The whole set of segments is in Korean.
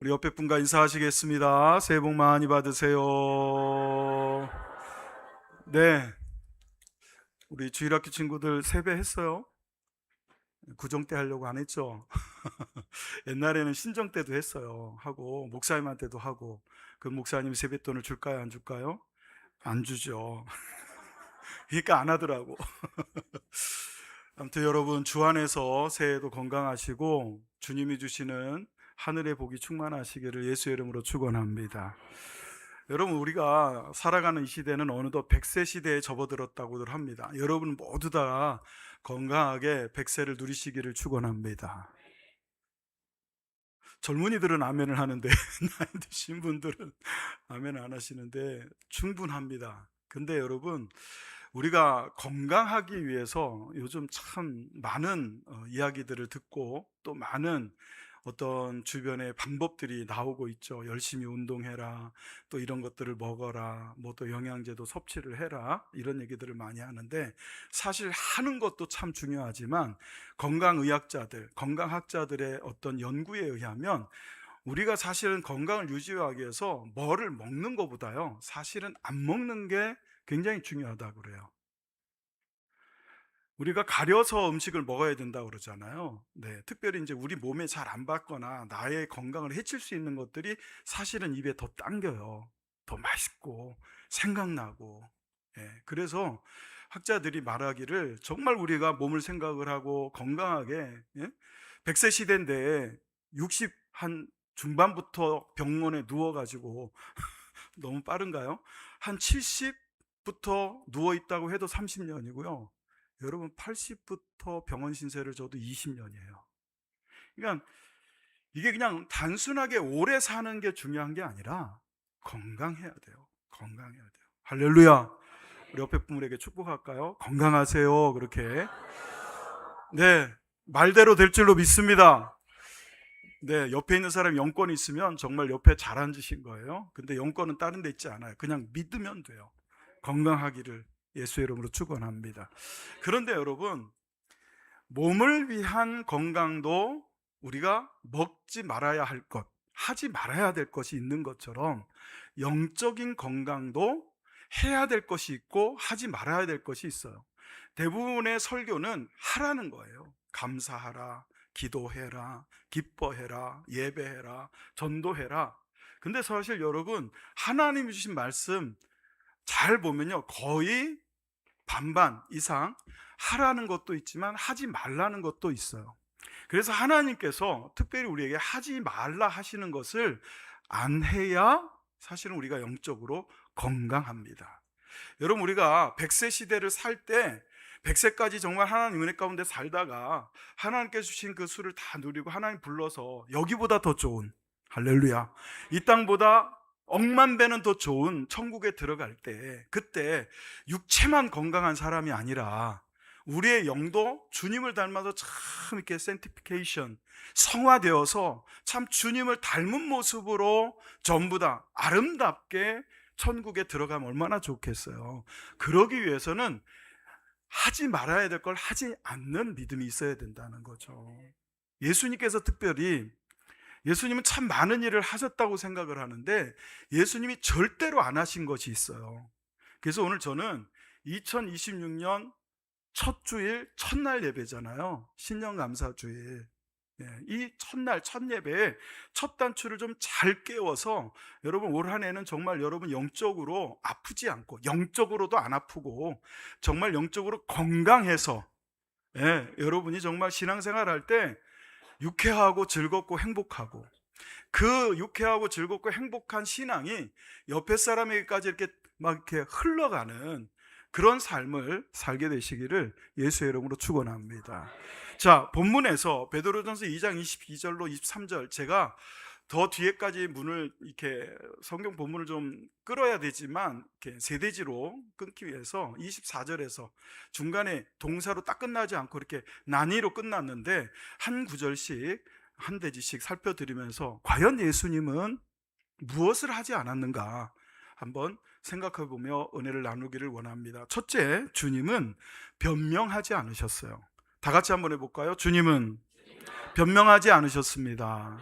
우리 옆에 분과 인사하시겠습니다. 새해 복 많이 받으세요. 네, 우리 주일학교 친구들 세배했어요? 구정 때 하려고 안 했죠? 옛날에는 신정 때도 했어요. 하고 목사님한테도 하고. 그 목사님 세뱃돈을 줄까요? 안 줄까요? 안 주죠. 그러니까 안 하더라고. 아무튼 여러분 주 안에서 새해도 건강하시고 주님이 주시는 하늘의 복이 충만하시기를 예수의 이름으로 축원합니다. 여러분, 우리가 살아가는 이 시대는 어느덧 100세 시대에 접어들었다고들 합니다. 여러분 모두 다 건강하게 100세를 누리시기를 축원합니다. 젊은이들은 아멘을 하는데 나이 드신 분들은 아멘 안 하시는데 충분합니다. 근데 여러분, 우리가 건강하기 위해서 요즘 참 많은 이야기들을 듣고 또 많은 어떤 주변의 방법들이 나오고 있죠. 열심히 운동해라, 또 이런 것들을 먹어라, 뭐 또 영양제도 섭취를 해라, 이런 얘기들을 많이 하는데, 사실 하는 것도 참 중요하지만 건강의학자들, 건강학자들의 어떤 연구에 의하면 우리가 사실은 건강을 유지하기 위해서 뭐를 먹는 것보다요, 사실은 안 먹는 게 굉장히 중요하다고 그래요. 우리가 가려서 음식을 먹어야 된다고 그러잖아요. 네, 특별히 이제 우리 몸에 잘 안 받거나 나의 건강을 해칠 수 있는 것들이 사실은 입에 더 당겨요. 더 맛있고 생각나고. 예, 그래서 학자들이 말하기를 정말 우리가 몸을 생각을 하고 건강하게, 예? 100세 시대인데 60 한 중반부터 병원에 누워가지고 너무 빠른가요? 한 70부터 누워있다고 해도 30년이고요. 여러분 80부터 병원 신세를 져도 20년이에요. 그러니까 이게 그냥 단순하게 오래 사는 게 중요한 게 아니라 건강해야 돼요. 건강해야 돼요. 할렐루야. 우리 옆에 분에게 축복할까요? 건강하세요. 그렇게. 네, 말대로 될 줄로 믿습니다. 네, 옆에 있는 사람이 영권이 있으면 정말 옆에 잘 앉으신 거예요. 근데 영권은 다른 데 있지 않아요. 그냥 믿으면 돼요. 건강하기를 예수의 이름으로 축원합니다. 그런데 여러분, 몸을 위한 건강도 우리가 먹지 말아야 할 것, 하지 말아야 될 것이 있는 것처럼 영적인 건강도 해야 될 것이 있고 하지 말아야 될 것이 있어요. 대부분의 설교는 하라는 거예요. 감사하라, 기도해라, 기뻐해라, 예배해라, 전도해라. 근데 사실 여러분, 하나님이 주신 말씀 잘 보면요, 거의 반반 이상 하라는 것도 있지만 하지 말라는 것도 있어요. 그래서 하나님께서 특별히 우리에게 하지 말라 하시는 것을 안 해야 사실은 우리가 영적으로 건강합니다. 여러분, 우리가 100세 시대를 살 때 100세까지 정말 하나님 은혜 가운데 살다가 하나님께서 주신 그 수를 다 누리고 하나님 불러서 여기보다 더 좋은, 할렐루야, 이 땅보다 억만 배는 더 좋은 천국에 들어갈 때, 그때 육체만 건강한 사람이 아니라 우리의 영도 주님을 닮아서 참 이렇게 센티피케이션, 성화되어서 참 주님을 닮은 모습으로 전부 다 아름답게 천국에 들어가면 얼마나 좋겠어요. 그러기 위해서는 하지 말아야 될 걸 하지 않는 믿음이 있어야 된다는 거죠. 예수님께서 특별히, 예수님은 참 많은 일을 하셨다고 생각을 하는데 예수님이 절대로 안 하신 것이 있어요. 그래서 오늘 저는 2026년 첫 주일, 첫날 예배잖아요. 신년감사주일. 이 첫날, 첫 예배에 첫 단추를 좀 잘 깨워서 여러분 올 한 해는 정말 여러분 영적으로 아프지 않고 영적으로도 안 아프고 정말 영적으로 건강해서, 여러분이 정말 신앙생활 할 때 유쾌하고 즐겁고 행복하고, 그 유쾌하고 즐겁고 행복한 신앙이 옆에 사람에게까지 이렇게 막 이렇게 흘러가는 그런 삶을 살게 되시기를 예수의 이름으로 축원합니다. 자, 본문에서 베드로전서 2장 22절로 23절, 제가 더 뒤에까지 문을 이렇게 성경 본문을 좀 끌어야 되지만 이렇게 세대지로 끊기 위해서 24절에서 중간에 동사로 딱 끝나지 않고 이렇게 난이로 끝났는데 한 구절씩 한 대지씩 살펴드리면서 과연 예수님은 무엇을 하지 않았는가 한번 생각해 보며 은혜를 나누기를 원합니다. 첫째, 주님은 변명하지 않으셨어요. 다 같이 한번 해볼까요? 주님은 변명하지 않으셨습니다.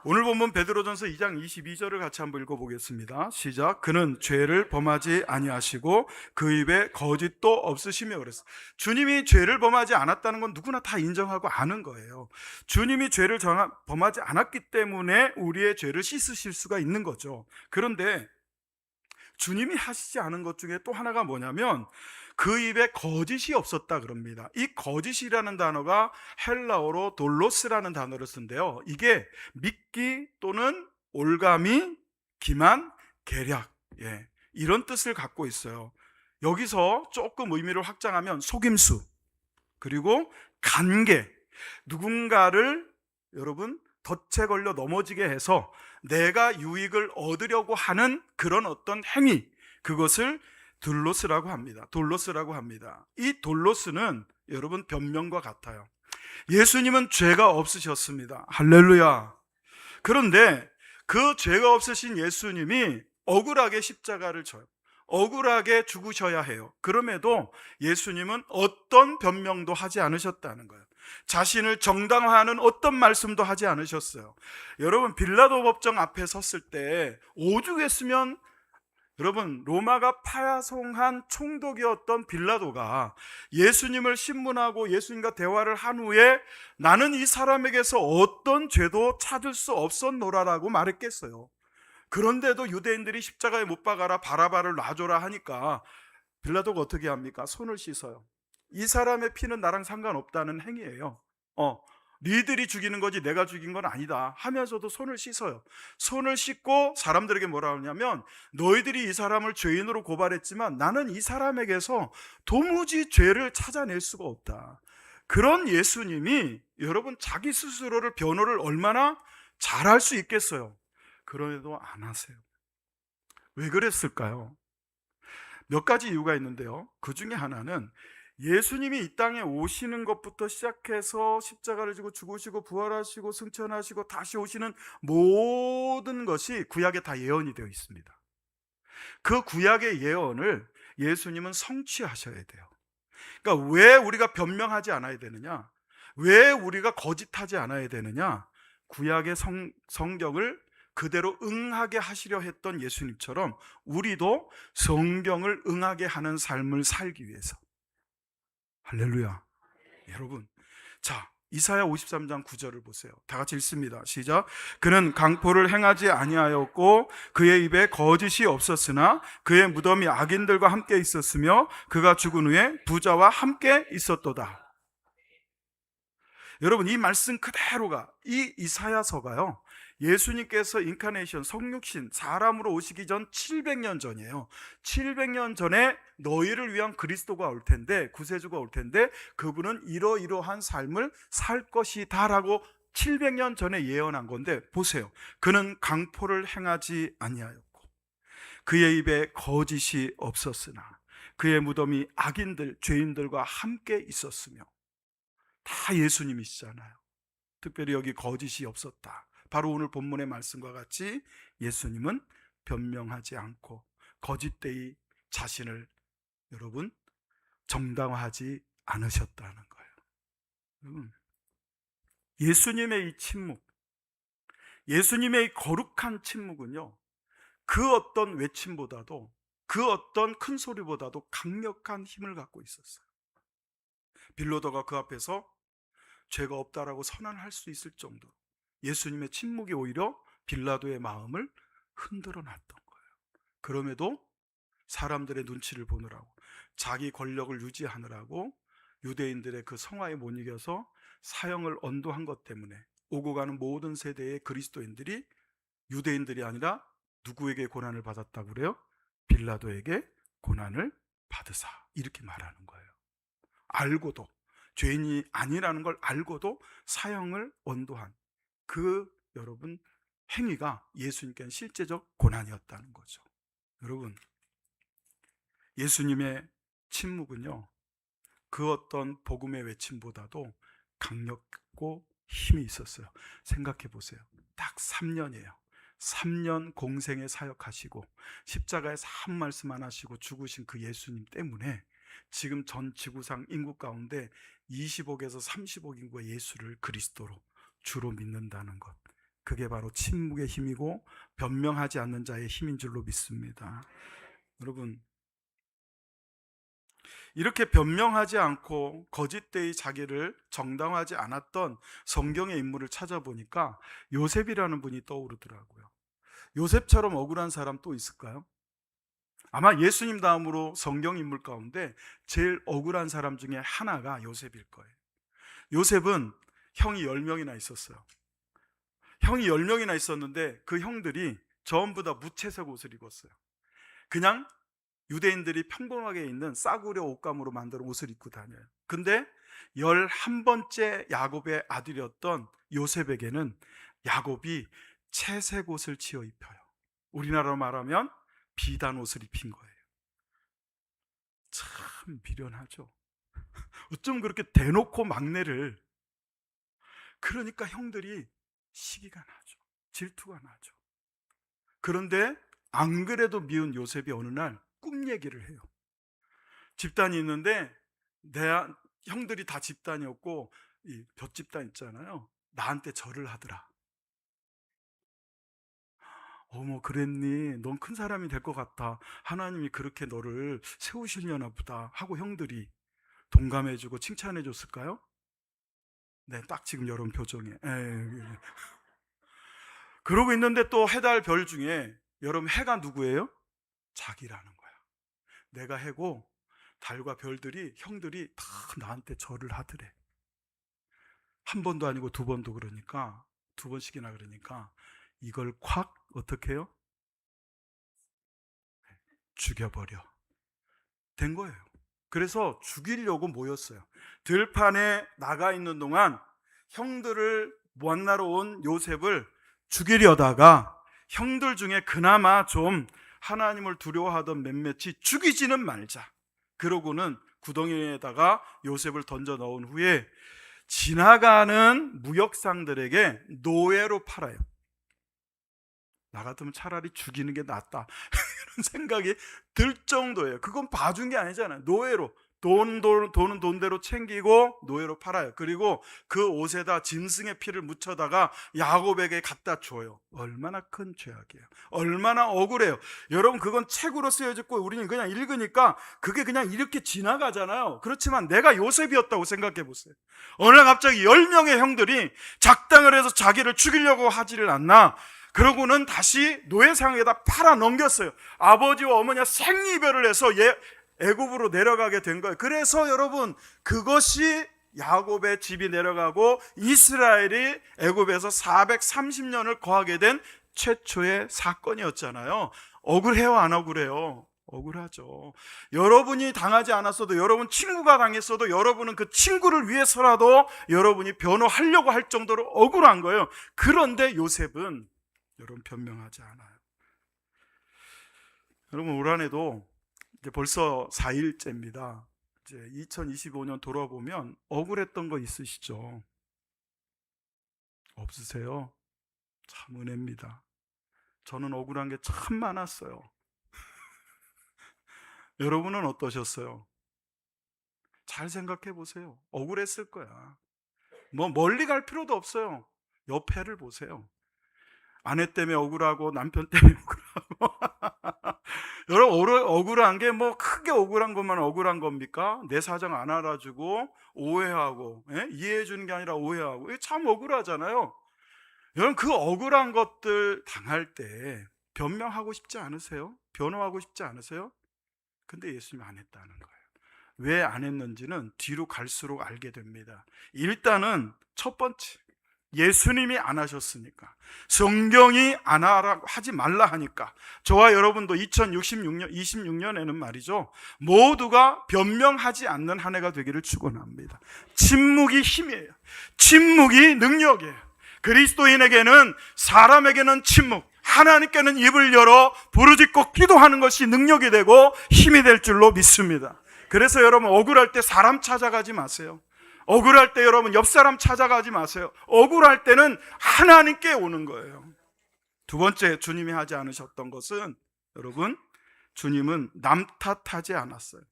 오늘 본문 베드로전서 2장 22절을 같이 한번 읽어보겠습니다. 시작. 그는 죄를 범하지 아니하시고 그 입에 거짓도 없으시며 그랬어. 주님이 죄를 범하지 않았다는 건 누구나 다 인정하고 아는 거예요. 주님이 죄를 범하지 않았기 때문에 우리의 죄를 씻으실 수가 있는 거죠. 그런데 주님이 하시지 않은 것 중에 또 하나가 뭐냐면 그 입에 거짓이 없었다 그럽니다. 이 거짓이라는 단어가 헬라어로 돌로스라는 단어를 쓴대요. 이게 믿기 또는 올가미, 기만, 계략, 이런 뜻을 갖고 있어요. 여기서 조금 의미를 확장하면 속임수, 그리고 간계, 누군가를 여러분 덫에 걸려 넘어지게 해서 내가 유익을 얻으려고 하는 그런 어떤 행위, 그것을 돌로스라고 합니다. 돌로스라고 합니다. 이 돌로스는 여러분 변명과 같아요. 예수님은 죄가 없으셨습니다. 할렐루야. 그런데 그 죄가 없으신 예수님이 억울하게 십자가를 져요. 억울하게 죽으셔야 해요. 그럼에도 예수님은 어떤 변명도 하지 않으셨다는 거예요. 자신을 정당화하는 어떤 말씀도 하지 않으셨어요. 여러분, 빌라도 법정 앞에 섰을 때 오죽했으면, 여러분, 로마가 파송한 총독이었던 빌라도가 예수님을 신문하고 예수님과 대화를 한 후에 나는 이 사람에게서 어떤 죄도 찾을 수 없었노라라고 말했겠어요. 그런데도 유대인들이 십자가에 못 박아라, 바라바를 놔줘라 하니까 빌라도가 어떻게 합니까? 손을 씻어요. 이 사람의 피는 나랑 상관없다는 행위예요. 니들이 죽이는 거지 내가 죽인 건 아니다 하면서도 손을 씻어요. 손을 씻고 사람들에게 뭐라 하냐면, 너희들이 이 사람을 죄인으로 고발했지만 나는 이 사람에게서 도무지 죄를 찾아낼 수가 없다. 그런 예수님이 여러분 자기 스스로를 변호를 얼마나 잘할 수 있겠어요. 그런데도 안 하세요. 왜 그랬을까요? 몇 가지 이유가 있는데요. 그 중에 하나는 예수님이 이 땅에 오시는 것부터 시작해서 십자가를 지고 죽으시고 부활하시고 승천하시고 다시 오시는 모든 것이 구약에 다 예언이 되어 있습니다. 그 구약의 예언을 예수님은 성취하셔야 돼요. 그러니까 왜 우리가 변명하지 않아야 되느냐? 왜 우리가 거짓하지 않아야 되느냐? 구약의 성경을 그대로 응하게 하시려 했던 예수님처럼 우리도 성경을 응하게 하는 삶을 살기 위해서. 할렐루야. 여러분, 자, 이사야 53장 9절을 보세요. 다 같이 읽습니다. 시작. 그는 강포를 행하지 아니하였고 그의 입에 거짓이 없었으나 그의 무덤이 악인들과 함께 있었으며 그가 죽은 후에 부자와 함께 있었도다. 여러분, 이 말씀 그대로가, 이 이사야서가요, 예수님께서 인카네이션, 성육신, 사람으로 오시기 전 700년 전이에요. 700년 전에 너희를 위한 그리스도가 올 텐데, 구세주가 올 텐데 그분은 이러이러한 삶을 살 것이다 라고 700년 전에 예언한 건데, 보세요. 그는 강포를 행하지 아니하였고 그의 입에 거짓이 없었으나 그의 무덤이 악인들, 죄인들과 함께 있었으며. 다 예수님이시잖아요. 특별히 여기 거짓이 없었다. 바로 오늘 본문의 말씀과 같이 예수님은 변명하지 않고 거짓되이 자신을 여러분 정당화하지 않으셨다는 거예요. 여러분, 예수님의 이 침묵, 예수님의 이 거룩한 침묵은요, 그 어떤 외침보다도, 그 어떤 큰 소리보다도 강력한 힘을 갖고 있었어요. 빌라도가 그 앞에서 죄가 없다라고 선언할 수 있을 정도로 예수님의 침묵이 오히려 빌라도의 마음을 흔들어 놨던 거예요. 그럼에도 사람들의 눈치를 보느라고, 자기 권력을 유지하느라고 유대인들의 그 성화에 못 이겨서 사형을 언도한 것 때문에 오고 가는 모든 세대의 그리스도인들이 유대인들이 아니라 누구에게 고난을 받았다고 그래요? 빌라도에게 고난을 받으사, 이렇게 말하는 거예요. 알고도, 죄인이 아니라는 걸 알고도 사형을 언도한 그 여러분 행위가 예수님께는 실제적 고난이었다는 거죠. 여러분, 예수님의 침묵은요, 그 어떤 복음의 외침보다도 강력고 힘이 있었어요. 생각해 보세요. 딱 3년이에요. 3년 공생에 사역하시고 십자가에서 한 말씀 안 하시고 죽으신 그 예수님 때문에 지금 전 지구상 인구 가운데 20억에서 30억 인구가 예수를 그리스도로 주로 믿는다는 것. 그게 바로 침묵의 힘이고 변명하지 않는 자의 힘인 줄로 믿습니다. 여러분, 이렇게 변명하지 않고 거짓되이 자기를 정당화하지 않았던 성경의 인물을 찾아보니까 요셉이라는 분이 떠오르더라고요. 요셉처럼 억울한 사람 또 있을까요? 아마 예수님 다음으로 성경 인물 가운데 제일 억울한 사람 중에 하나가 요셉일 거예요. 요셉은 형이 10명이나 있었어요. 형이 10명이나 있었는데 그 형들이 전부 다 무채색 옷을 입었어요. 그냥 유대인들이 평범하게 입는 싸구려 옷감으로 만든 옷을 입고 다녀요. 근데 11번째 야곱의 아들이었던 요셉에게는 야곱이 채색 옷을 지어 입혀요. 우리나라로 말하면 비단 옷을 입힌 거예요. 참 미련하죠. 어쩜 그렇게 대놓고 막내를. 그러니까 형들이 시기가 나죠. 질투가 나죠. 그런데 안 그래도 미운 요셉이 어느 날 꿈 얘기를 해요. 집단이 있는데 내 형들이 다 집단이었고 이 볏집단 있잖아요. 나한테 절을 하더라. 어머 그랬니? 넌 큰 사람이 될 것 같아. 하나님이 그렇게 너를 세우시려나 보다 하고 형들이 동감해주고 칭찬해줬을까요? 네, 딱 지금 여러분 표정에. 그러고 있는데 또 해달 별 중에 여러분 해가 누구예요? 자기라는 거야. 내가 해고 달과 별들이 형들이 다 나한테 절을 하더래. 한 번도 아니고 두 번도. 그러니까 두 번씩이나. 그러니까 이걸 콱 어떻게 해요? 죽여버려 된 거예요. 그래서 죽이려고 모였어요. 들판에 나가 있는 동안 형들을 만나러 온 요셉을 죽이려다가 형들 중에 그나마 좀 하나님을 두려워하던 몇몇이 죽이지는 말자. 그러고는 구덩이에다가 요셉을 던져 넣은 후에 지나가는 무역상들에게 노예로 팔아요. 나 같으면 차라리 죽이는 게 낫다 이런 생각이 들 정도예요. 그건 봐준 게 아니잖아요. 노예로 돈은 돈대로 챙기고 노예로 팔아요. 그리고 그 옷에다 짐승의 피를 묻혀다가 야곱에게 갖다 줘요. 얼마나 큰 죄악이에요. 얼마나 억울해요. 여러분 그건 책으로 쓰여졌고 우리는 그냥 읽으니까 그게 그냥 이렇게 지나가잖아요. 그렇지만 내가 요셉이었다고 생각해 보세요. 어느 날 갑자기 10명의 형들이 작당을 해서 자기를 죽이려고 하지를 않나. 그러고는 다시 노예상에다 팔아 넘겼어요. 아버지와 어머니가 생이별을 해서 애굽으로 내려가게 된 거예요. 그래서 여러분 그것이 야곱의 집이 내려가고 이스라엘이 애굽에서 430년을 거하게 된 최초의 사건이었잖아요. 억울해요, 안 억울해요? 억울하죠. 여러분이 당하지 않았어도, 여러분 친구가 당했어도 여러분은 그 친구를 위해서라도 여러분이 변호하려고 할 정도로 억울한 거예요. 그런데 요셉은 여러분 변명하지 않아요. 여러분 올 한해도 이제 벌써 4일째입니다. 이제 2025년 돌아보면 억울했던 거 있으시죠? 없으세요? 참 은혜입니다. 저는 억울한 게 참 많았어요. 여러분은 어떠셨어요? 잘 생각해 보세요. 억울했을 거야. 뭐 멀리 갈 필요도 없어요. 옆에를 보세요. 아내 때문에 억울하고 남편 때문에 억울하고 여러분 억울한 게 뭐 크게 억울한 것만 억울한 겁니까? 내 사정 안 알아주고 오해하고 이해해 주는 게 아니라 오해하고 이게 참 억울하잖아요. 여러분 그 억울한 것들 당할 때 변명하고 싶지 않으세요? 변호하고 싶지 않으세요? 근데 예수님이 안 했다는 거예요. 왜 안 했는지는 뒤로 갈수록 알게 됩니다. 일단은 첫 번째, 예수님이 안 하셨으니까, 성경이 안 하지 말라 하니까. 저와 여러분도 2026년에는 말이죠, 모두가 변명하지 않는 한 해가 되기를 축원합니다. 침묵이 힘이에요. 침묵이 능력이에요. 그리스도인에게는, 사람에게는 침묵, 하나님께는 입을 열어 부르짖고 기도하는 것이 능력이 되고 힘이 될 줄로 믿습니다. 그래서 여러분 억울할 때 사람 찾아가지 마세요. 억울할 때 여러분 옆 사람 찾아가지 마세요. 억울할 때는 하나님께 오는 거예요. 두 번째, 주님이 하지 않으셨던 것은, 여러분, 주님은 남 탓하지 않았어요.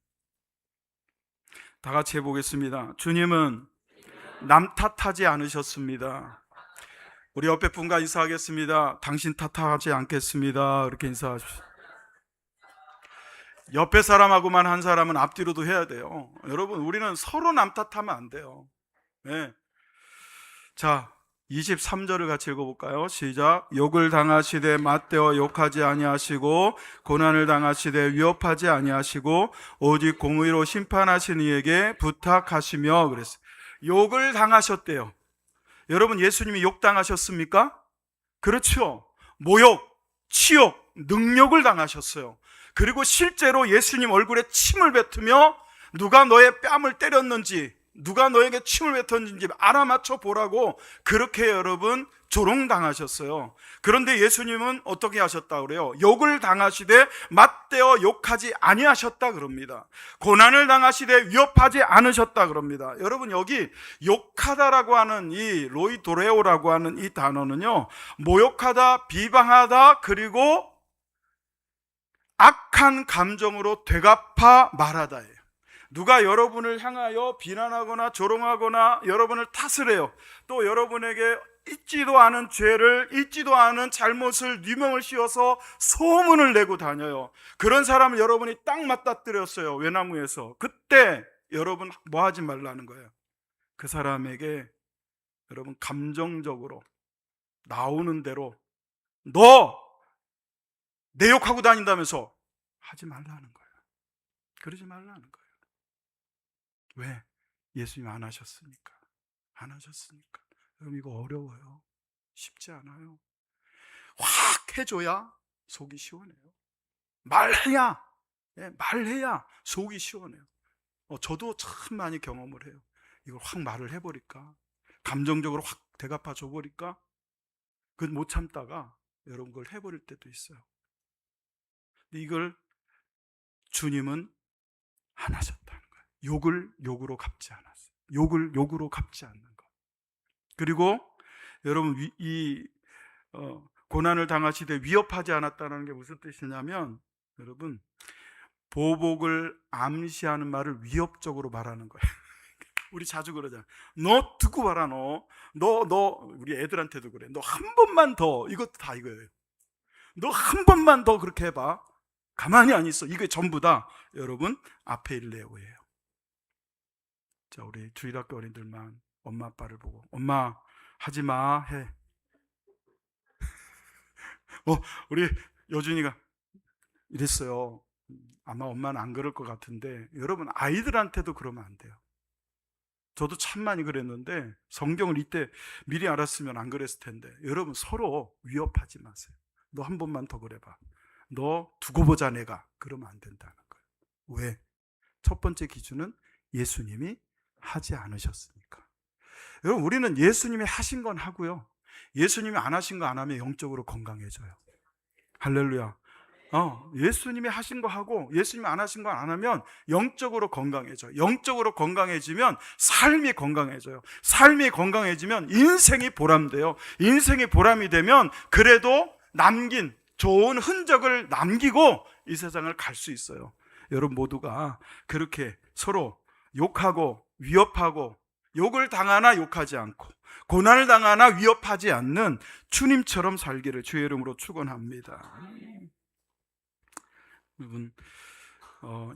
다 같이 해보겠습니다. 주님은 남 탓하지 않으셨습니다. 우리 옆에 분과 인사하겠습니다. 당신 탓하지 않겠습니다. 이렇게 인사하십시오. 옆에 사람하고만 한 사람은 앞뒤로도 해야 돼요. 여러분, 우리는 서로 남 탓하면 안 돼요. 네. 자, 23절을 같이 읽어볼까요? 시작. 욕을 당하시되 맞대어 욕하지 아니하시고 고난을 당하시되 위협하지 아니하시고 오직 공의로 심판하시는 이에게 부탁하시며 그랬어요. 욕을 당하셨대요. 여러분, 예수님이 욕 당하셨습니까? 그렇죠. 모욕, 치욕, 능욕을 당하셨어요. 그리고 실제로 예수님 얼굴에 침을 뱉으며 누가 너의 뺨을 때렸는지, 누가 너에게 침을 뱉었는지 알아맞혀 보라고 그렇게 여러분 조롱당하셨어요. 그런데 예수님은 어떻게 하셨다 그래요? 욕을 당하시되 맞대어 욕하지 아니하셨다 그럽니다. 고난을 당하시되 위협하지 않으셨다 그럽니다. 여러분, 여기 욕하다라고 하는 이 로이도레오라고 하는 이 단어는요, 모욕하다, 비방하다, 그리고 악한 감정으로 되갚아 말하다예요. 누가 여러분을 향하여 비난하거나 조롱하거나 여러분을 탓을 해요. 또 여러분에게 잊지도 않은 죄를, 잊지도 않은 잘못을 누명을 씌워서 소문을 내고 다녀요. 그런 사람을 여러분이 딱 맞닥뜨렸어요, 외나무에서. 그때 여러분 뭐 하지 말라는 거예요? 그 사람에게 여러분 감정적으로 나오는 대로 너 내 욕하고 다닌다면서 하지 말라는 거예요. 그러지 말라는 거예요. 왜? 예수님 안 하셨으니까. 안 하셨으니까. 그럼 이거 어려워요. 쉽지 않아요. 확 해줘야 속이 시원해요. 말해야, 말해야 속이 시원해요. 저도 참 많이 경험을 해요. 이걸 확 말을 해버릴까? 감정적으로 확 대갚아 줘버릴까? 그건 못 참다가 여러분 걸 해버릴 때도 있어요. 근데 이걸 주님은 안 하셨다는 거예요. 욕을 욕으로 갚지 않았어요. 욕을 욕으로 갚지 않는 것. 그리고 여러분, 고난을 당하시되 위협하지 않았다는 게 무슨 뜻이냐면, 여러분, 보복을 암시하는 말을 위협적으로 말하는 거예요. 우리 자주 그러잖아. 너 듣고 봐라, 너 우리 애들한테도 그래. 너 한 번만 더, 이것도 다 이거예요. 너 한 번만 더 그렇게 해봐. 가만히 안 있어. 이게 전부 다 여러분 앞에 일레오예요. 자, 우리 주일학교 어린들만 엄마 아빠를 보고 엄마 하지 마 해. 우리 여준이가 이랬어요. 아마 엄마는 안 그럴 것 같은데 여러분, 아이들한테도 그러면 안 돼요. 저도 참 많이 그랬는데 성경을 이때 미리 알았으면 안 그랬을 텐데, 여러분 서로 위협하지 마세요. 너 한 번만 더 그래봐. 너 두고 보자 내가. 그러면 안 된다는 거예요. 왜? 첫 번째 기준은 예수님이 하지 않으셨으니까. 여러분, 우리는 예수님이 하신 건 하고요, 예수님이 안 하신 거 안 하면 영적으로 건강해져요. 할렐루야. 예수님이 하신 거 하고 예수님이 안 하신 거 안 하면 영적으로 건강해져요. 영적으로 건강해지면 삶이 건강해져요. 삶이 건강해지면 인생이 보람돼요. 인생이 보람이 되면 그래도 남긴 좋은 흔적을 남기고 이 세상을 갈 수 있어요. 여러분 모두가 그렇게 서로 욕하고 위협하고, 욕을 당하나 욕하지 않고 고난을 당하나 위협하지 않는 주님처럼 살기를 주의 이름으로 축원합니다. 여러분,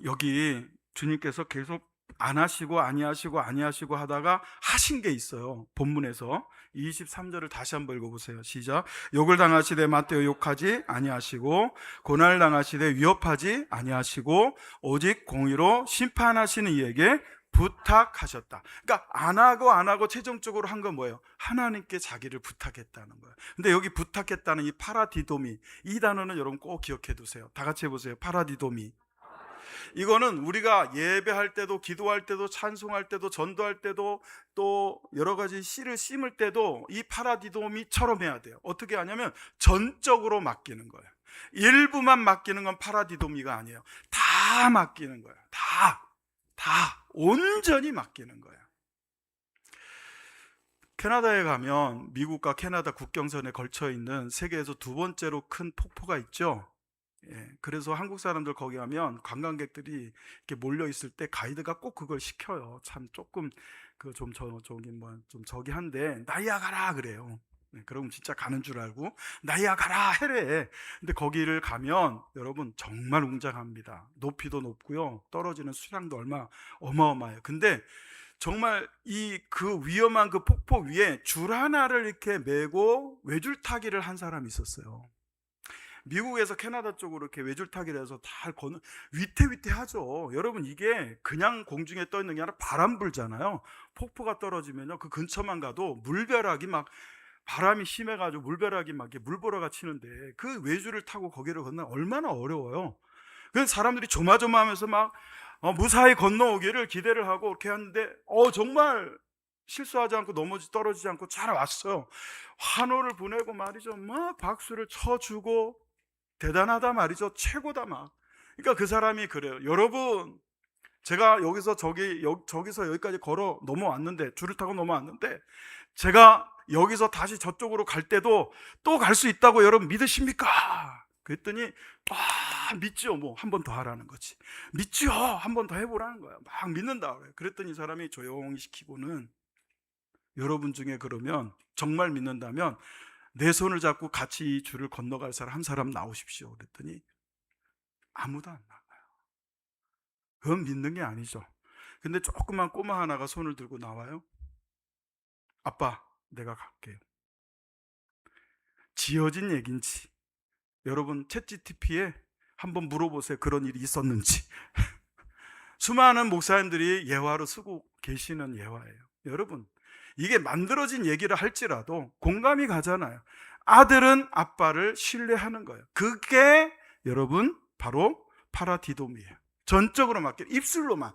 여기 주님께서 계속 안 하시고 아니하시고 아니하시고 하다가 하신 게 있어요. 본문에서 23절을 다시 한번 읽어보세요. 시작. 욕을 당하시되 맞대어 욕하지 아니하시고 고난을 당하시되 위협하지 아니하시고 오직 공의로 심판하시는 이에게 부탁하셨다. 그러니까 안 하고 최종적으로 한 건 뭐예요? 하나님께 자기를 부탁했다는 거예요. 근데 여기 부탁했다는 이 파라디도미, 이 단어는 여러분 꼭 기억해 두세요. 다 같이 해보세요. 파라디도미. 이거는 우리가 예배할 때도, 기도할 때도, 찬송할 때도, 전도할 때도, 또 여러 가지 씨를 심을 때도 이 파라디도미처럼 해야 돼요. 어떻게 하냐면 전적으로 맡기는 거예요. 일부만 맡기는 건 파라디도미가 아니에요. 다 맡기는 거예요. 다 온전히 맡기는 거예요. 캐나다에 가면 미국과 캐나다 국경선에 걸쳐 있는 세계에서 두 번째로 큰 폭포가 있죠. 그래서 한국 사람들 거기 가면 관광객들이 이렇게 몰려 있을 때 가이드가 꼭 그걸 시켜요. 참 조금 좀 저기 한데 나이아가라 그래요. 그럼 진짜 가는 줄 알고 나이야 가라 해래. 근데 거기를 가면 여러분 정말 웅장합니다. 높이도 높고요, 떨어지는 수량도 어마어마해요. 근데 정말 이 그 위험한 그 폭포 위에 줄 하나를 이렇게 메고 외줄타기를 한 사람이 있었어요. 미국에서 캐나다 쪽으로 이렇게 외줄타기를 해서 다 거는 위태위태하죠. 여러분 이게 그냥 공중에 떠 있는 게 아니라 바람 불잖아요. 폭포가 떨어지면요, 그 근처만 가도 물벼락이 막, 바람이 심해가지고 물벼락이 막 이렇게 물보라가 치는데, 그 외줄을 타고 거기를 건너면 얼마나 어려워요. 그래서 사람들이 조마조마하면서 막 무사히 건너오기를 기대를 하고 이렇게 하는데 정말 실수하지 않고 떨어지지 않고 잘 왔어요. 환호를 보내고 말이죠, 막 박수를 쳐주고 대단하다 말이죠. 최고다 막. 그러니까 그 사람이 그래요. 여러분, 제가 저기서 여기까지 걸어 넘어왔는데, 줄을 타고 넘어왔는데, 제가 여기서 다시 저쪽으로 갈 때도 또 갈 수 있다고 여러분 믿으십니까? 그랬더니 믿죠. 뭐 한 번 더 하라는 거지. 믿죠. 한 번 더 해보라는 거야. 막 믿는다 그래요. 그랬더니 이 사람이 조용히 시키고는, 여러분 중에 그러면 정말 믿는다면 내 손을 잡고 같이 이 줄을 건너갈 사람 한 사람 나오십시오. 그랬더니 아무도 안 나가요. 그건 믿는 게 아니죠. 근데 조그만 꼬마 하나가 손을 들고 나와요. 아빠, 내가 갈게요. 지어진 얘긴지, 여러분 챗GPT에 한번 물어보세요. 그런 일이 있었는지. 수많은 목사님들이 예화로 쓰고 계시는 예화예요. 여러분, 이게 만들어진 얘기를 할지라도 공감이 가잖아요. 아들은 아빠를 신뢰하는 거예요. 그게 여러분 바로 파라디돔이에요. 전적으로 맡겨, 입술로만.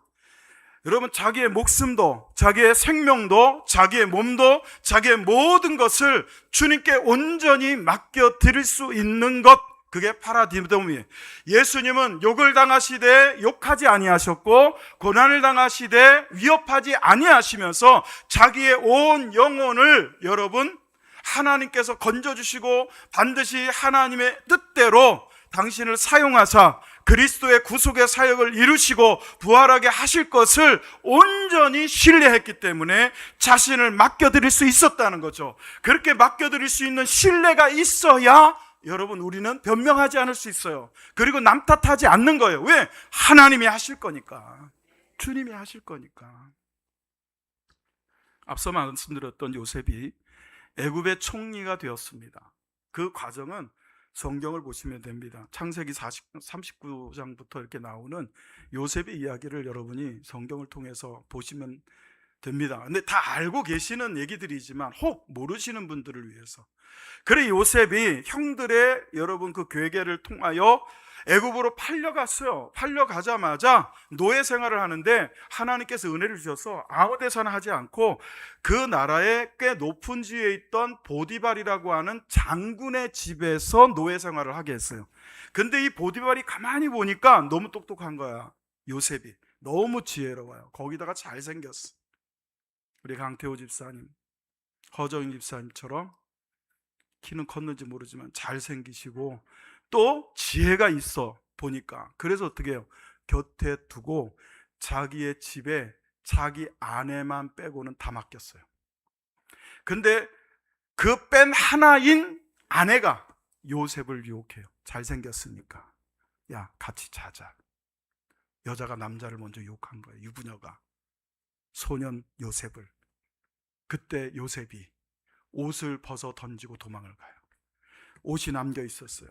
여러분, 자기의 목숨도, 자기의 생명도, 자기의 몸도, 자기의 모든 것을 주님께 온전히 맡겨드릴 수 있는 것, 그게 파라디돔이에요. 예수님은 욕을 당하시되 욕하지 아니하셨고, 고난을 당하시되 위협하지 아니하시면서 자기의 온 영혼을 여러분 하나님께서 건져주시고 반드시 하나님의 뜻대로 당신을 사용하사 그리스도의 구속의 사역을 이루시고 부활하게 하실 것을 온전히 신뢰했기 때문에 자신을 맡겨드릴 수 있었다는 거죠. 그렇게 맡겨드릴 수 있는 신뢰가 있어야 여러분 우리는 변명하지 않을 수 있어요. 그리고 남 탓하지 않는 거예요. 왜? 하나님이 하실 거니까. 주님이 하실 거니까. 앞서 말씀드렸던 요셉이 애굽의 총리가 되었습니다. 그 과정은 성경을 보시면 됩니다. 창세기 39장부터 이렇게 나오는 요셉의 이야기를 여러분이 성경을 통해서 보시면 됩니다. 근데 다 알고 계시는 얘기들이지만 혹 모르시는 분들을 위해서, 그래 요셉이 형들의 여러분 그 괴계를 통하여 애굽으로 팔려갔어요. 팔려가자마자 노예 생활을 하는데 하나님께서 은혜를 주셔서 아무 데서나 하지 않고 그 나라의 꽤 높은 지위에 있던 보디발이라고 하는 장군의 집에서 노예 생활을 하게 했어요. 근데 이 보디발이 가만히 보니까 너무 똑똑한 거야. 요셉이 너무 지혜로워요. 거기다가 잘생겼어. 우리 강태호 집사님, 허정인 집사님처럼 키는 컸는지 모르지만 잘생기시고 또 지혜가 있어 보니까, 그래서 어떻게 해요? 곁에 두고 자기의 집에 자기 아내만 빼고는 다 맡겼어요. 근데 그 뺀 하나인 아내가 요셉을 유혹해요. 잘생겼으니까 야 같이 자자. 여자가 남자를 먼저 유혹한 거예요. 유부녀가 소년 요셉을. 그때 요셉이 옷을 벗어 던지고 도망을 가요. 옷이 남겨 있었어요.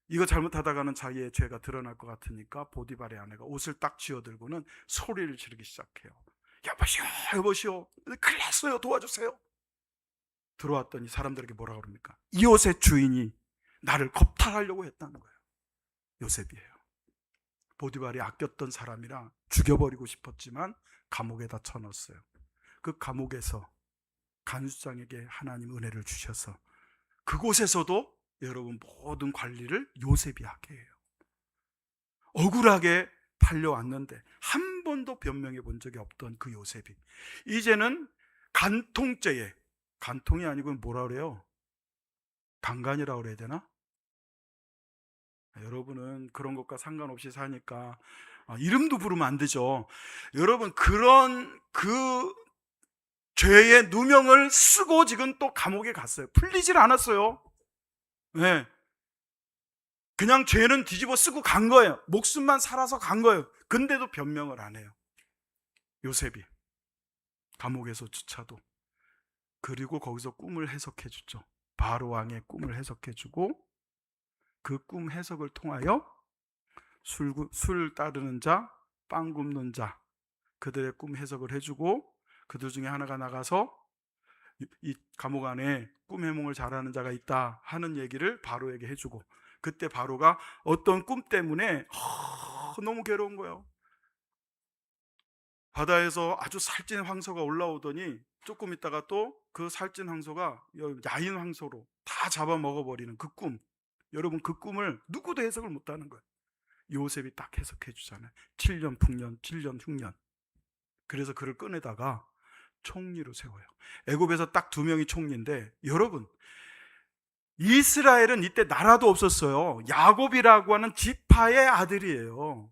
이거 잘못하다가는 자기의 죄가 드러날 것 같으니까 보디발의 아내가 옷을 딱 쥐어들고는 소리를 지르기 시작해요. 여보시오, 여보시오, 큰일 났어요, 도와주세요. 들어왔더니 사람들에게 뭐라 그럽니까? 이 옷의 주인이 나를 겁탈하려고 했다는 거예요. 요셉이에요. 보디발이 아꼈던 사람이라 죽여버리고 싶었지만 감옥에다 쳐넣었어요. 그 감옥에서 간수장에게 하나님 은혜를 주셔서 그곳에서도 여러분 모든 관리를 요셉이 하게 해요. 억울하게 팔려왔는데 한 번도 변명해 본 적이 없던 그 요셉이 이제는 간통죄에, 간통이 아니고 뭐라 그래요? 강간이라고 그래야 되나? 여러분은 그런 것과 상관없이 사니까 이름도 부르면 안 되죠. 여러분 그런 그 죄의 누명을 쓰고 지금 또 감옥에 갔어요. 풀리질 않았어요. 네. 그냥 죄는 뒤집어 쓰고 간 거예요. 목숨만 살아서 간 거예요. 근데도 변명을 안 해요. 요셉이 감옥에서조차도. 그리고 거기서 꿈을 해석해 주죠. 바로 왕의 꿈을 해석해 주고, 그 꿈 해석을 통하여 술 따르는 자, 빵 굽는 자, 그들의 꿈 해석을 해주고, 그들 중에 하나가 나가서 이 감옥 안에 꿈 해몽을 잘하는 자가 있다 하는 얘기를 바로에게 해주고, 그때 바로가 어떤 꿈 때문에 너무 괴로운 거예요. 바다에서 아주 살찐 황소가 올라오더니 조금 있다가 또 그 살찐 황소가 야인 황소로 다 잡아먹어버리는 그 꿈. 여러분, 그 꿈을 누구도 해석을 못하는 거예요. 요셉이 딱 해석해 주잖아요. 7년 풍년, 7년 흉년. 그래서 그를 꺼내다가 총리로 세워요. 애굽에서 딱 2명이 총리인데, 여러분, 이스라엘은 이때 나라도 없었어요. 야곱이라고 하는 지파의 아들이에요.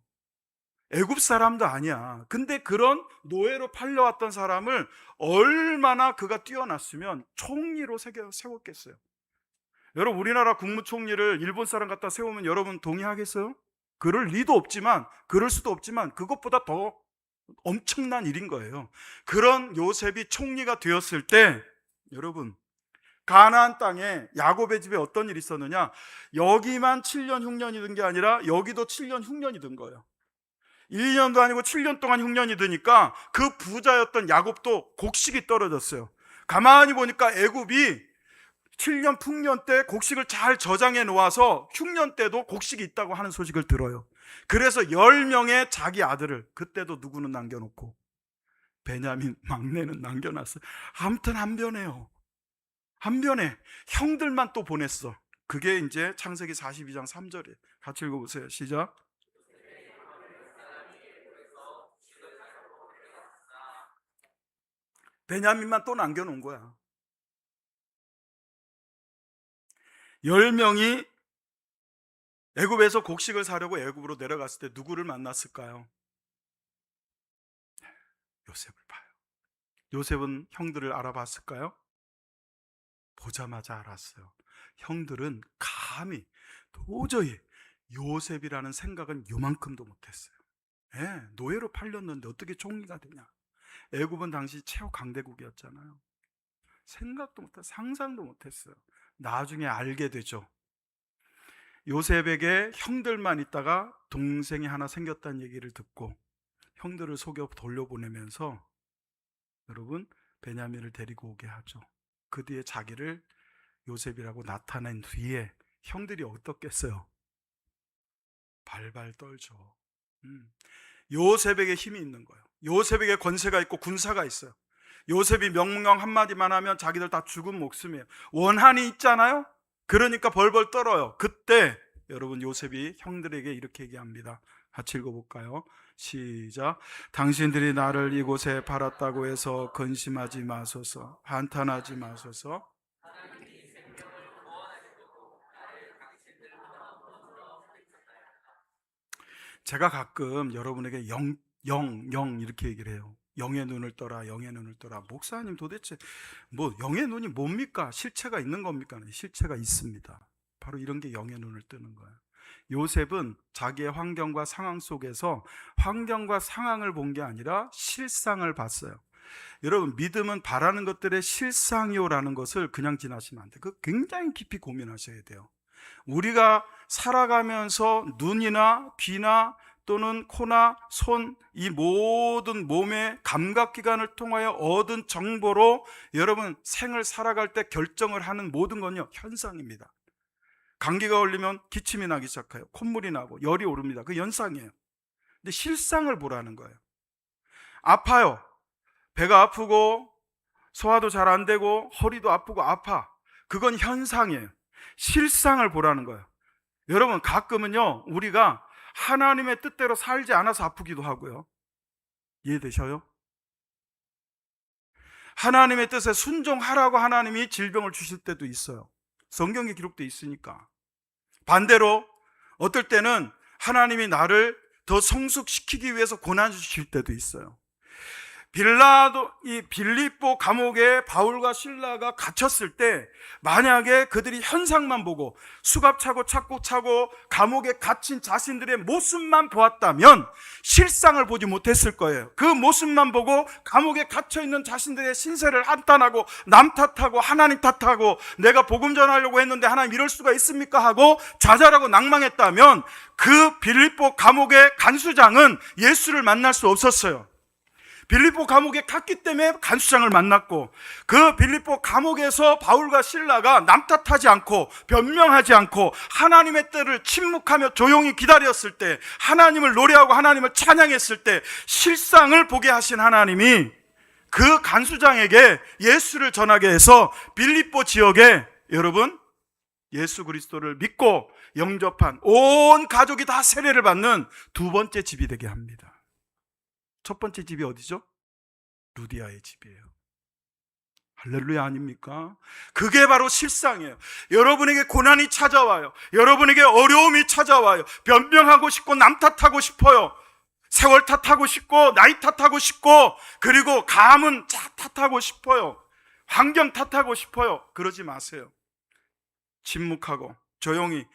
애굽 사람도 아니야. 근데 그런 노예로 팔려왔던 사람을 얼마나 그가 뛰어났으면 총리로 세웠겠어요. 여러분, 우리나라 국무총리를 일본 사람 갖다 세우면 여러분 동의하겠어요? 그럴 리도 없지만, 그럴 수도 없지만, 그것보다 더 엄청난 일인 거예요. 그런 요셉이 총리가 되었을 때, 여러분, 가나안 땅에 야곱의 집에 어떤 일이 있었느냐? 여기만 7년 흉년이 든 게 아니라 여기도 7년 흉년이 든 거예요. 1년도 아니고 7년 동안 흉년이 드니까 그 부자였던 야곱도 곡식이 떨어졌어요. 가만히 보니까 애굽이 7년 풍년 때 곡식을 잘 저장해 놓아서 흉년 때도 곡식이 있다고 하는 소식을 들어요. 그래서 10명의 자기 아들을, 그때도 누구는 남겨놓고 베냐민 막내는 남겨놨어요. 아무튼 한 변해요. 한 변에 형들만 또 보냈어. 그게 이제 창세기 42장 3절이에요. 같이 읽어보세요. 시작. 베냐민만 또 남겨놓은 거야. 10명이 애굽에서 곡식을 사려고 애굽으로 내려갔을 때 누구를 만났을까요? 요셉을 봐요. 요셉은 형들을 알아봤을까요? 보자마자 알았어요. 형들은 감히 도저히 요셉이라는 생각은 요만큼도 못했어요. 노예로 팔렸는데 어떻게 총리가 되냐. 애굽은 당시 최후 강대국이었잖아요. 생각도 못했어요. 상상도 못했어요. 나중에 알게 되죠. 요셉에게 형들만 있다가 동생이 하나 생겼다는 얘기를 듣고 형들을 속여 돌려보내면서 여러분 베냐민을 데리고 오게 하죠. 그 뒤에 자기를 요셉이라고 나타낸 뒤에 형들이 어떻겠어요? 발발 떨죠. 요셉에게 힘이 있는 거예요. 요셉에게 권세가 있고 군사가 있어요. 요셉이 명령 한마디만 하면 자기들 다 죽은 목숨이에요. 원한이 있잖아요. 그러니까 벌벌 떨어요. 그때 여러분 요셉이 형들에게 이렇게 얘기합니다. 같이 읽어볼까요? 시작. 당신들이 나를 이곳에 팔았다고 해서 근심하지 마소서, 한탄하지 마소서. 제가 가끔 여러분에게 영 이렇게 얘기를 해요. 영의 눈을 떠라, 영의 눈을 떠라. 목사님 도대체 뭐 영의 눈이 뭡니까? 실체가 있는 겁니까? 실체가 있습니다. 바로 이런 게 영의 눈을 뜨는 거예요. 요셉은 자기의 환경과 상황 속에서 환경과 상황을 본 게 아니라 실상을 봤어요. 여러분, 믿음은 바라는 것들의 실상이요라는 것을 그냥 지나시면 안 돼요. 그 굉장히 깊이 고민하셔야 돼요. 우리가 살아가면서 눈이나 귀나 또는 코나 손, 이 모든 몸의 감각기관을 통하여 얻은 정보로 여러분 생을 살아갈 때 결정을 하는 모든 건요 현상입니다. 감기가 걸리면 기침이 나기 시작해요. 콧물이 나고 열이 오릅니다. 그 현상이에요. 근데 실상을 보라는 거예요. 아파요. 배가 아프고 소화도 잘 안 되고 허리도 아프고 아파. 그건 현상이에요. 실상을 보라는 거예요. 여러분, 가끔은요 우리가 하나님의 뜻대로 살지 않아서 아프기도 하고요. 이해되셔요? 하나님의 뜻에 순종하라고 하나님이 질병을 주실 때도 있어요. 성경에 기록되어 있으니까. 반대로 어떨 때는 하나님이 나를 더 성숙시키기 위해서 고난 주실 때도 있어요. 이 빌립보 감옥에 바울과 실라가 갇혔을 때 만약에 그들이 현상만 보고 수갑 차고 착고 차고 감옥에 갇힌 자신들의 모습만 보았다면 실상을 보지 못했을 거예요. 그 모습만 보고 감옥에 갇혀 있는 자신들의 신세를 한탄하고 남 탓하고 하나님 탓하고 내가 복음 전하려고 했는데 하나님 이럴 수가 있습니까 하고 좌절하고 낭망했다면 그 빌립보 감옥의 간수장은 예수를 만날 수 없었어요. 빌립보 감옥에 갔기 때문에 간수장을 만났고, 그 빌립보 감옥에서 바울과 실라가 남 탓하지 않고 변명하지 않고 하나님의 때를 침묵하며 조용히 기다렸을 때, 하나님을 노래하고 하나님을 찬양했을 때 실상을 보게 하신 하나님이 그 간수장에게 예수를 전하게 해서 빌립보 지역에 여러분 예수 그리스도를 믿고 영접한 온 가족이 다 세례를 받는 두 번째 집이 되게 합니다. 첫 번째 집이 어디죠? 루디아의 집이에요. 할렐루야 아닙니까? 그게 바로 실상이에요. 여러분에게 고난이 찾아와요. 여러분에게 어려움이 찾아와요. 변명하고 싶고 남 탓하고 싶어요. 세월 탓하고 싶고 나이 탓하고 싶고, 그리고 가문 탓하고 싶어요. 환경 탓하고 싶어요. 그러지 마세요. 침묵하고 조용히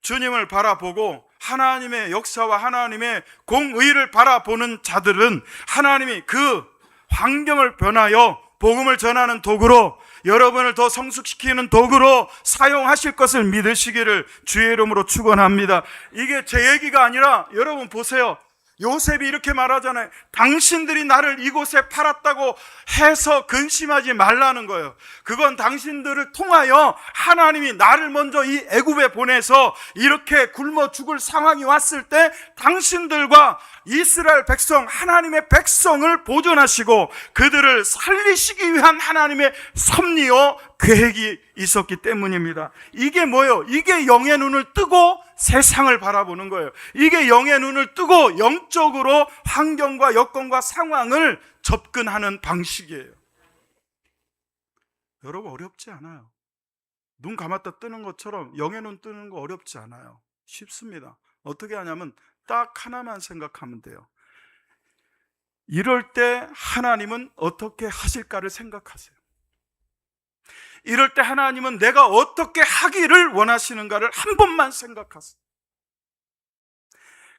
주님을 바라보고 하나님의 역사와 하나님의 공의를 바라보는 자들은 하나님이 그 환경을 변하여 복음을 전하는 도구로, 여러분을 더 성숙시키는 도구로 사용하실 것을 믿으시기를 주의 이름으로 축원합니다. 이게 제 얘기가 아니라 여러분 보세요. 요셉이 이렇게 말하잖아요. 당신들이 나를 이곳에 팔았다고 해서 근심하지 말라는 거예요. 그건 당신들을 통하여 하나님이 나를 먼저 이 애굽에 보내서 이렇게 굶어 죽을 상황이 왔을 때 당신들과 이스라엘 백성, 하나님의 백성을 보존하시고 그들을 살리시기 위한 하나님의 섭리요 계획이 있었기 때문입니다. 이게 뭐예요? 이게 영의 눈을 뜨고 세상을 바라보는 거예요. 이게 영의 눈을 뜨고 영적으로 환경과 여건과 상황을 접근하는 방식이에요. 여러분 어렵지 않아요. 눈 감았다 뜨는 것처럼 영의 눈 뜨는 거 어렵지 않아요. 쉽습니다. 어떻게 하냐면 딱 하나만 생각하면 돼요. 이럴 때 하나님은 어떻게 하실까를 생각하세요. 이럴 때 하나님은 내가 어떻게 하기를 원하시는가를 한 번만 생각하세요.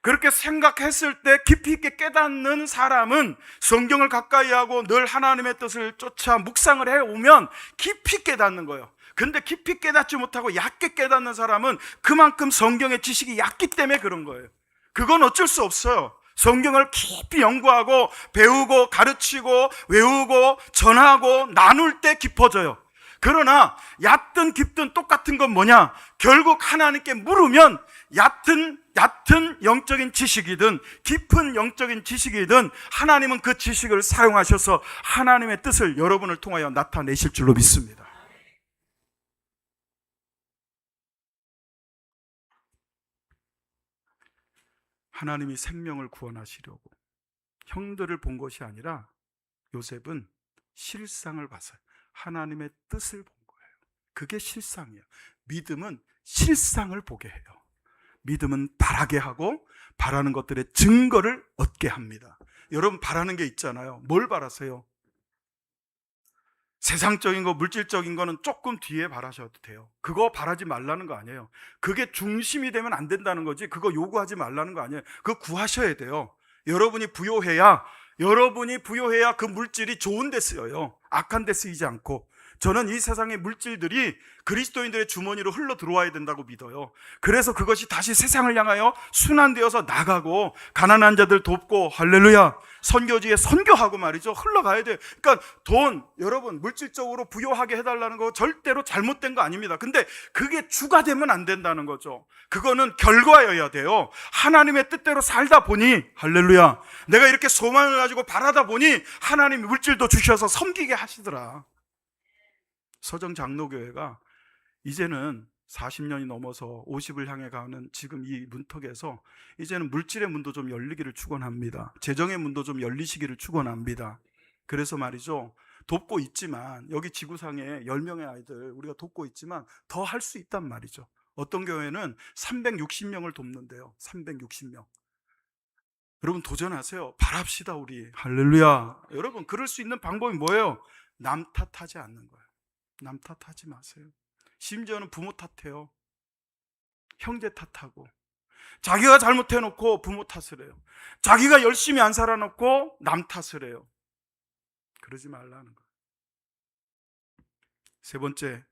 그렇게 생각했을 때 깊이 있게 깨닫는 사람은 성경을 가까이 하고 늘 하나님의 뜻을 쫓아 묵상을 해오면 깊이 깨닫는 거예요. 근데 깊이 깨닫지 못하고 얕게 깨닫는 사람은 그만큼 성경의 지식이 얕기 때문에 그런 거예요. 그건 어쩔 수 없어요. 성경을 깊이 연구하고 배우고 가르치고 외우고 전하고 나눌 때 깊어져요. 그러나 얕든 깊든 똑같은 건 뭐냐? 결국 하나님께 물으면 얕은 영적인 지식이든 깊은 영적인 지식이든 하나님은 그 지식을 사용하셔서 하나님의 뜻을 여러분을 통하여 나타내실 줄로 믿습니다. 하나님이 생명을 구원하시려고 형들을 본 것이 아니라 요셉은 실상을 봤어요. 하나님의 뜻을 본 거예요. 그게 실상이에요. 믿음은 실상을 보게 해요. 믿음은 바라게 하고 바라는 것들의 증거를 얻게 합니다. 여러분 바라는 게 있잖아요. 뭘 바라세요? 세상적인 거, 물질적인 거는 조금 뒤에 바라셔도 돼요. 그거 바라지 말라는 거 아니에요. 그게 중심이 되면 안 된다는 거지, 그거 요구하지 말라는 거 아니에요. 그거 구하셔야 돼요. 여러분이 부요해야 그 물질이 좋은 데 쓰여요. 악한 데 쓰이지 않고. 저는 이 세상의 물질들이 그리스도인들의 주머니로 흘러 들어와야 된다고 믿어요. 그래서 그것이 다시 세상을 향하여 순환되어서 나가고 가난한 자들 돕고, 할렐루야, 선교지에 선교하고 말이죠, 흘러가야 돼요. 그러니까 돈, 여러분 물질적으로 부유하게 해달라는 거 절대로 잘못된 거 아닙니다. 근데 그게 주가 되면 안 된다는 거죠. 그거는 결과여야 돼요. 하나님의 뜻대로 살다 보니, 할렐루야, 내가 이렇게 소망을 가지고 바라다 보니 하나님이 물질도 주셔서 섬기게 하시더라. 서정 장로교회가 이제는 40년이 넘어서 50을 향해 가는 지금 이 문턱에서 이제는 물질의 문도 좀 열리기를 축원합니다. 재정의 문도 좀 열리시기를 축원합니다. 그래서 말이죠, 돕고 있지만 여기 지구상에 10명의 아이들 우리가 돕고 있지만 더 할 수 있단 말이죠. 어떤 교회는 360명을 돕는데요. 360명. 여러분 도전하세요. 바랍시다 우리. 할렐루야. 여러분 그럴 수 있는 방법이 뭐예요? 남 탓하지 않는 거예요. 남 탓하지 마세요. 심지어는 부모 탓해요. 형제 탓하고. 자기가 잘못해놓고 부모 탓을 해요. 자기가 열심히 안 살아놓고 남 탓을 해요. 그러지 말라는 거예요. 세 번째,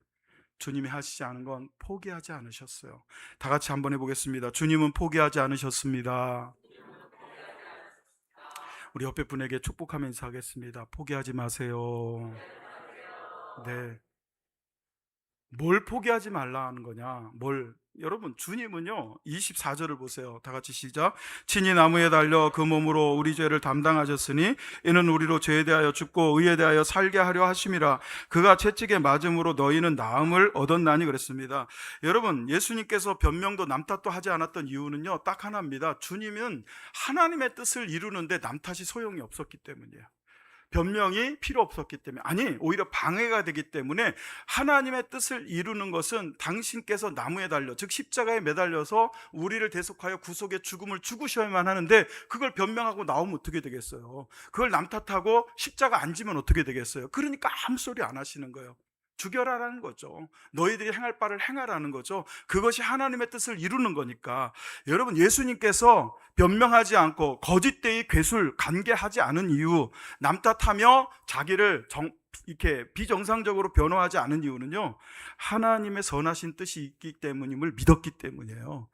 주님이 하시지 않은 건 포기하지 않으셨어요. 다 같이 한번 해보겠습니다. 주님은 포기하지 않으셨습니다. 우리 옆에 분에게 축복하며 인사하겠습니다. 포기하지 마세요. 네. 뭘 포기하지 말라 하는 거냐? 여러분, 주님은요, 24절을 보세요. 다 같이 시작. 친히 나무에 달려 그 몸으로 우리 죄를 담당하셨으니 이는 우리로 죄에 대하여 죽고 의에 대하여 살게 하려 하심이라. 그가 채찍에 맞음으로 너희는 나음을 얻었나니 그랬습니다. 여러분, 예수님께서 변명도 남탓도 하지 않았던 이유는요, 딱 하나입니다. 주님은 하나님의 뜻을 이루는데 남탓이 소용이 없었기 때문이에요. 변명이 필요 없었기 때문에, 아니 오히려 방해가 되기 때문에 하나님의 뜻을 이루는 것은 당신께서 나무에 달려, 즉 십자가에 매달려서 우리를 대속하여 구속의 죽음을 죽으셔야만 하는데, 그걸 변명하고 나오면 어떻게 되겠어요? 그걸 남탓하고 십자가 안 지면 어떻게 되겠어요? 그러니까 아무 소리 안 하시는 거예요. 죽여라라는 거죠. 너희들이 행할 바를 행하라는 거죠. 그것이 하나님의 뜻을 이루는 거니까. 여러분, 예수님께서 변명하지 않고 거짓되이 괴술, 간계하지 않은 이유, 남탓하며 자기를 이렇게 비정상적으로 변호하지 않은 이유는요, 하나님의 선하신 뜻이 있기 때문임을 믿었기 때문이에요.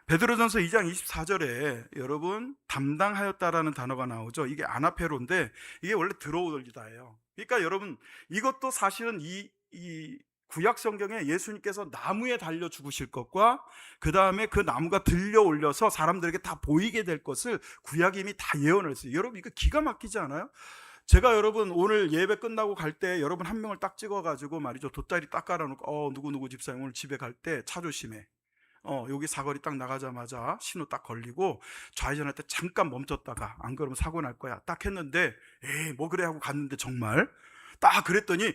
베드로전서 2장 24절에 여러분 담당하였다라는 단어가 나오죠. 이게 아나페로인데 이게 원래 들어올리다예요. 그러니까 여러분, 이것도 사실은 이 구약 성경에 예수님께서 나무에 달려 죽으실 것과 그 다음에 그 나무가 들려 올려서 사람들에게 다 보이게 될 것을 구약이 이미 다 예언을 했어요. 여러분 이거 기가 막히지 않아요? 제가 여러분 오늘 예배 끝나고 갈 때 여러분 한 명을 딱 찍어가지고 말이죠, 돗자리 딱 깔아놓고 누구 집사님 오늘 집에 갈 때 차 조심해, 여기 사거리 딱 나가자마자 신호 딱 걸리고 좌회전할 때 잠깐 멈췄다가 안 그러면 사고 날 거야 딱 했는데, 에이 뭐 그래 하고 갔는데 정말 딱 그랬더니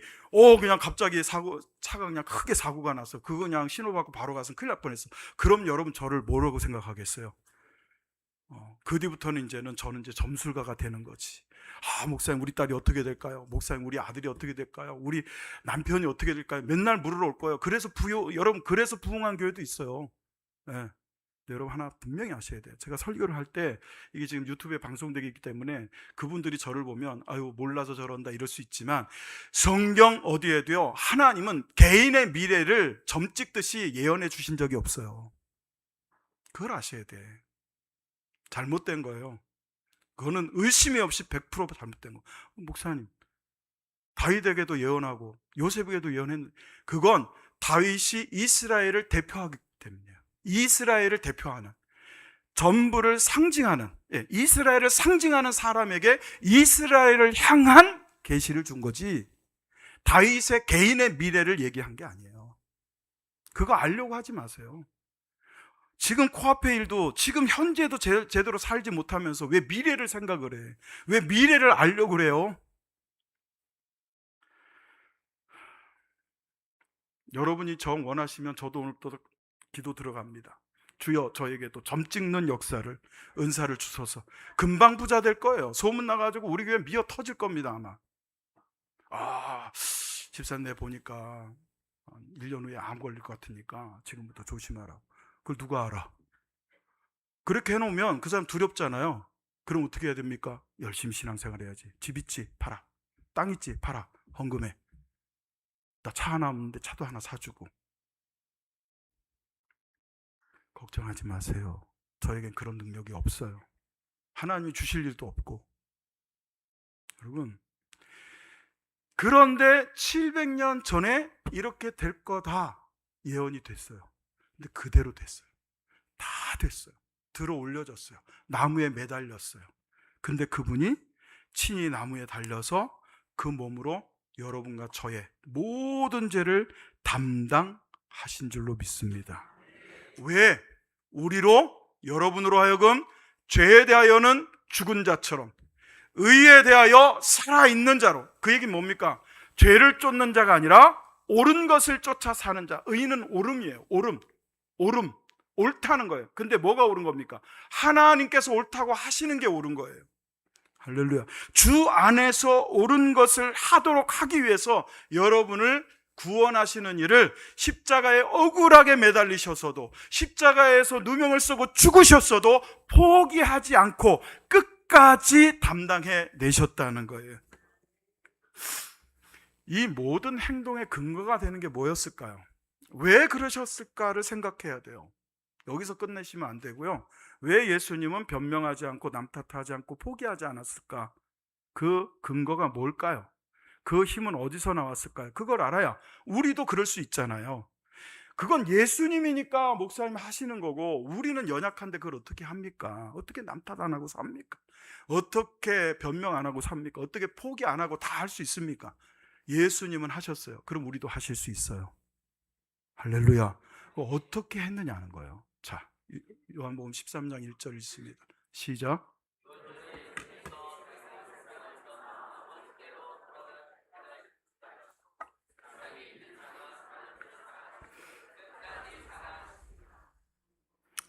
그냥 갑자기 차가 그냥 크게 사고가 났어. 그거 그냥 신호 받고 바로 가서 큰일 날 뻔했어. 그럼 여러분 저를 뭐라고 생각하겠어요? 그 뒤부터는 저는 이제 점술가가 되는 거지. 목사님 우리 딸이 어떻게 될까요? 목사님 우리 아들이 어떻게 될까요? 우리 남편이 어떻게 될까요? 맨날 물으러 올 거예요. 여러분 그래서 부흥한 교회도 있어요. 네. 여러분 하나 분명히 아셔야 돼요. 제가 설교를 할 때 이게 지금 유튜브에 방송되기 때문에 그분들이 저를 보면 아유 몰라서 저런다 이럴 수 있지만, 성경 어디에도요 하나님은 개인의 미래를 점 찍듯이 예언해 주신 적이 없어요. 그걸 아셔야 돼. 잘못된 거예요. 그거는 의심이 없이 100% 잘못된 거. 목사님 다윗에게도 예언하고 요셉에게도 예언했는데, 그건 다윗이 이스라엘을 대표하기 때문이에요. 이스라엘을 대표하는, 전부를 상징하는, 이스라엘을 상징하는 사람에게 이스라엘을 향한 계시를 준 거지, 다윗의 개인의 미래를 얘기한 게 아니에요. 그거 알려고 하지 마세요. 지금 코앞의 일도 지금 현재도 제대로 살지 못하면서 왜 미래를 생각을 해? 왜 미래를 알려고 그래요? 여러분이 정 원하시면 저도 오늘 또 기도 들어갑니다. 주여 저에게도 점 찍는 역사를, 은사를 주소서. 금방 부자 될 거예요. 소문 나가지고 우리 교회 미어 터질 겁니다 아마. 집사님 내 보니까 1년 후에 암 걸릴 것 같으니까 지금부터 조심하라. 그걸 누가 알아? 그렇게 해놓으면 그 사람 두렵잖아요. 그럼 어떻게 해야 됩니까? 열심히 신앙생활 해야지. 집 있지? 팔아. 땅 있지? 팔아. 헌금해. 나 차 하나 없는데 차도 하나 사주고. 걱정하지 마세요. 저에겐 그런 능력이 없어요. 하나님이 주실 일도 없고. 여러분, 그런데 700년 전에 이렇게 될 거다 예언이 됐어요. 근데 그대로 됐어요. 다 됐어요. 들어 올려졌어요. 나무에 매달렸어요. 근데 그분이 친히 나무에 달려서 그 몸으로 여러분과 저의 모든 죄를 담당하신 줄로 믿습니다. 왜? 우리로, 여러분으로 하여금 죄에 대하여는 죽은 자처럼 의에 대하여 살아있는 자로. 그 얘기는 뭡니까? 죄를 쫓는 자가 아니라 옳은 것을 쫓아 사는 자. 의는 옳음이에요. 옳음. 옳다는 거예요. 근데 뭐가 옳은 겁니까? 하나님께서 옳다고 하시는 게 옳은 거예요. 할렐루야. 주 안에서 옳은 것을 하도록 하기 위해서 여러분을 구원하시는 일을 십자가에 억울하게 매달리셔서도, 십자가에서 누명을 쓰고 죽으셨어도 포기하지 않고 끝까지 담당해 내셨다는 거예요. 이 모든 행동의 근거가 되는 게 뭐였을까요? 왜 그러셨을까를 생각해야 돼요. 여기서 끝내시면 안 되고요. 왜 예수님은 변명하지 않고 남 탓하지 않고 포기하지 않았을까? 그 근거가 뭘까요? 그 힘은 어디서 나왔을까요? 그걸 알아야 우리도 그럴 수 있잖아요. 그건 예수님이니까 목사님 하시는 거고, 우리는 연약한데 그걸 어떻게 합니까? 어떻게 남 탓 안 하고 삽니까? 어떻게 변명 안 하고 삽니까? 어떻게 포기 안 하고 다 할 수 있습니까? 예수님은 하셨어요. 그럼 우리도 하실 수 있어요. 할렐루야. 어떻게 했느냐는 거예요. 자, 요한복음 13장 1절 읽습니다. 시작.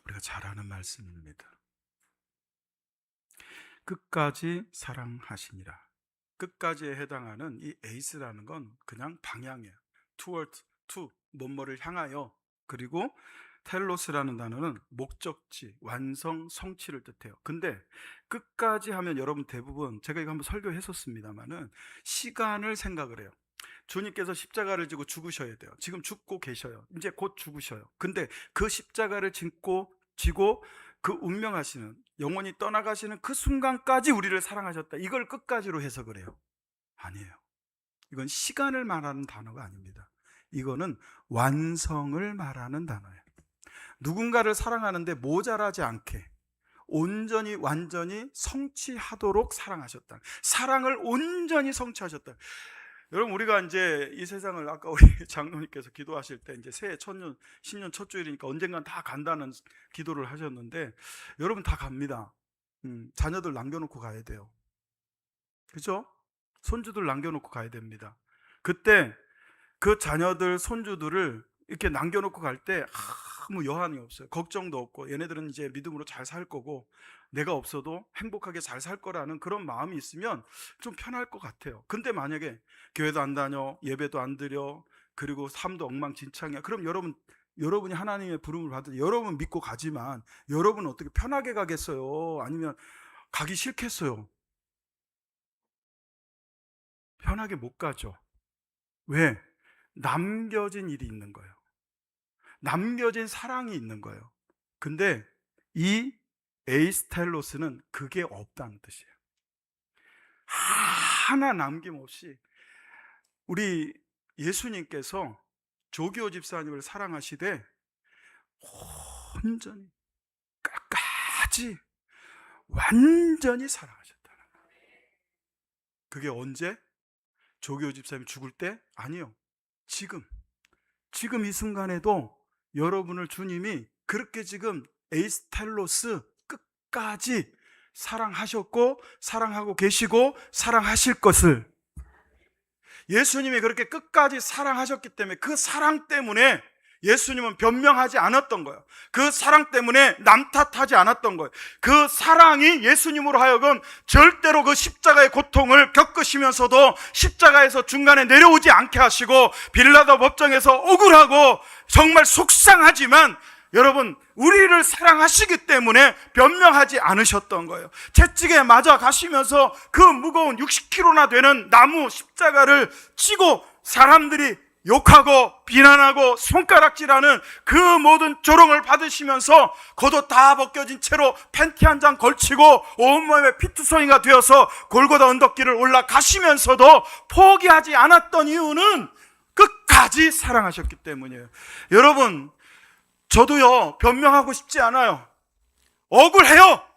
우리가 잘 아는 말씀입니다. 끝까지 사랑하시니라. 끝까지에 해당하는 이 에이스라는 건 그냥 방향이에요. toward, to, 뭐뭐를 향하여. 그리고 텔로스라는 단어는 목적지, 완성, 성취를 뜻해요. 근데 끝까지 하면 여러분 대부분, 제가 이거 한번 설교했었습니다만은 시간을 생각을 해요. 주님께서 십자가를 지고 죽으셔야 돼요. 지금 죽고 계셔요. 이제 곧 죽으셔요. 근데 그 십자가를 지고 그 운명하시는, 영원히 떠나가시는 그 순간까지 우리를 사랑하셨다, 이걸 끝까지로 해석을 해요. 아니에요. 이건 시간을 말하는 단어가 아닙니다. 이거는 완성을 말하는 단어예요. 누군가를 사랑하는데 모자라지 않게 온전히 완전히 성취하도록 사랑하셨다. 사랑을 온전히 성취하셨다. 여러분, 우리가 이제 이 세상을, 아까 우리 장로님께서 기도하실 때 이제 새해 천년 신년 첫 주일이니까 언젠간 다 간다는 기도를 하셨는데, 여러분 다 갑니다. 자녀들 남겨놓고 가야 돼요. 그죠? 손주들 남겨놓고 가야 됩니다. 그때 그 자녀들 손주들을 이렇게 남겨놓고 갈 때 아무 여한이 없어요. 걱정도 없고, 얘네들은 이제 믿음으로 잘 살 거고 내가 없어도 행복하게 잘 살 거라는 그런 마음이 있으면 좀 편할 것 같아요. 근데 만약에 교회도 안 다녀, 예배도 안 드려, 그리고 삶도 엉망진창이야, 그럼 여러분이 하나님의 부름을 받을, 여러분 믿고 가지만 여러분은 어떻게 편하게 가겠어요? 아니면 가기 싫겠어요? 편하게 못 가죠. 왜? 남겨진 일이 있는 거예요. 남겨진 사랑이 있는 거예요. 근데 이 에이스텔로스는 그게 없다는 뜻이에요. 하나 남김없이 우리 예수님께서 조기오 집사님을 사랑하시되 온전히 끝까지 완전히 사랑하셨다는 거예요. 그게 언제? 조기오 집사님이 죽을 때? 아니요. 지금 이 순간에도 여러분을 주님이 그렇게 지금 에이스텔로스 끝까지 사랑하셨고, 사랑하고 계시고, 사랑하실 것을, 예수님이 그렇게 끝까지 사랑하셨기 때문에, 그 사랑 때문에 예수님은 변명하지 않았던 거예요. 그 사랑 때문에 남 탓하지 않았던 거예요. 그 사랑이 예수님으로 하여금 절대로 그 십자가의 고통을 겪으시면서도 십자가에서 중간에 내려오지 않게 하시고, 빌라도 법정에서 억울하고 정말 속상하지만 여러분, 우리를 사랑하시기 때문에 변명하지 않으셨던 거예요. 채찍에 맞아 가시면서 그 무거운 60kg나 되는 나무 십자가를 치고 사람들이 욕하고 비난하고 손가락질하는 그 모든 조롱을 받으시면서 겉옷 다 벗겨진 채로 팬티 한 장 걸치고 온몸에 피투성이가 되어서 골고다 언덕길을 올라가시면서도 포기하지 않았던 이유는 끝까지 사랑하셨기 때문이에요. 여러분, 저도요, 변명하고 싶지 않아요. 억울해요.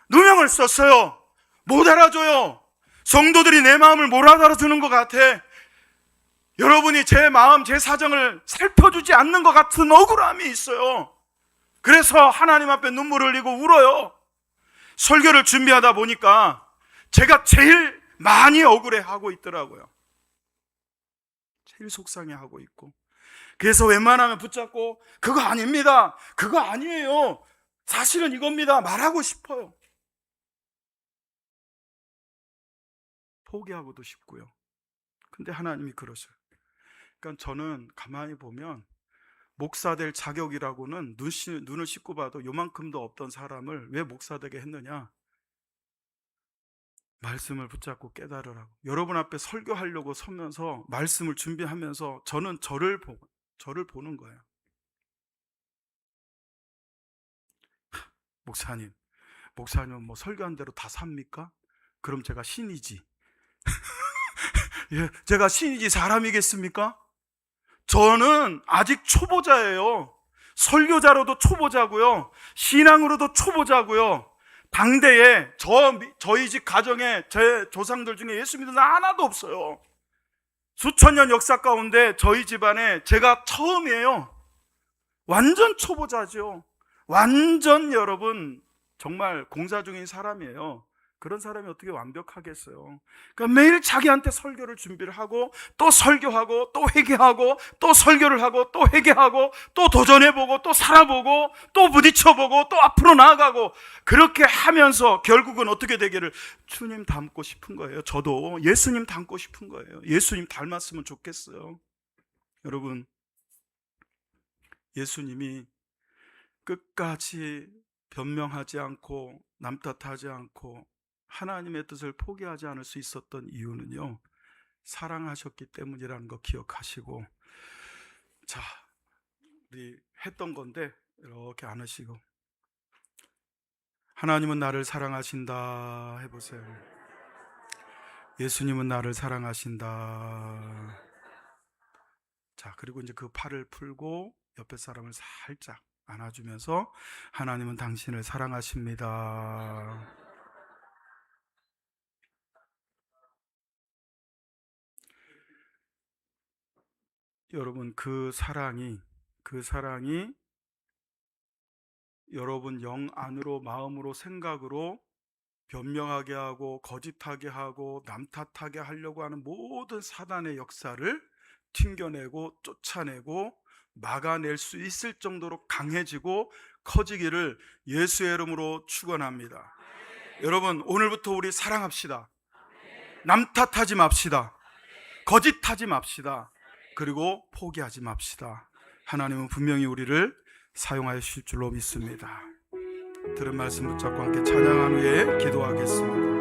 누명을 썼어요. 못 알아줘요. 성도들이 내 마음을 못 알아주는 것 같아. 여러분이 제 마음, 제 사정을 살펴주지 않는 것 같은 억울함이 있어요. 그래서 하나님 앞에 눈물을 흘리고 울어요. 설교를 준비하다 보니까 제가 제일 많이 억울해하고 있더라고요. 제일 속상해하고 있고, 그래서 웬만하면 붙잡고 그거 아닙니다, 그거 아니에요, 사실은 이겁니다 말하고 싶어요. 포기하고도 싶고요. 근데 하나님이 그러셔요. 그러니까 저는 가만히 보면 목사 될 자격이라고는 눈을 씻고 봐도 요만큼도 없던 사람을 왜 목사 되게 했느냐? 말씀을 붙잡고 깨달으라고. 여러분 앞에 설교하려고 서면서 말씀을 준비하면서 저는 저를 보는 거예요. 목사님은 뭐 설교한 대로 다 삽니까? 그럼 제가 신이지. 예, 제가 신이지 사람이겠습니까? 저는 아직 초보자예요. 설교자로도 초보자고요. 신앙으로도 초보자고요. 당대에 저희 집 가정에 제 조상들 중에 예수 믿는 사람 하나도 없어요. 수천 년 역사 가운데 저희 집안에 제가 처음이에요. 완전 초보자죠. 완전 여러분 정말 공사 중인 사람이에요. 그런 사람이 어떻게 완벽하겠어요? 그러니까 매일 자기한테 설교를 준비를 하고 또 설교하고 또 회개하고 또 설교를 하고 또 회개하고 또 도전해보고 또 살아보고 또 부딪혀보고 또 앞으로 나아가고 그렇게 하면서 결국은 어떻게 되기를 주님 닮고 싶은 거예요. 저도 예수님 닮고 싶은 거예요. 예수님 닮았으면 좋겠어요. 여러분, 예수님이 끝까지 변명하지 않고 남 탓하지 않고 하나님의 뜻을 포기하지 않을 수 있었던 이유는요, 사랑하셨기 때문이라는 거 기억하시고, 자, 우리 했던 건데 이렇게 안으시고, 하나님은 나를 사랑하신다 해보세요. 예수님은 나를 사랑하신다. 자, 그리고 이제 그 팔을 풀고 옆에 사람을 살짝 안아주면서 하나님은 당신을 사랑하십니다. 여러분, 그 사랑이 여러분 영 안으로, 마음으로, 생각으로 변명하게 하고 거짓하게 하고 남 탓하게 하려고 하는 모든 사단의 역사를 튕겨내고 쫓아내고 막아낼 수 있을 정도로 강해지고 커지기를 예수의 이름으로 축원합니다. 여러분, 오늘부터 우리 사랑합시다. 남 탓하지 맙시다. 거짓하지 맙시다. 그리고 포기하지 맙시다. 하나님은 분명히 우리를 사용하여 주실 줄로 믿습니다. 들은 말씀 붙잡고 함께 찬양한 후에 기도하겠습니다.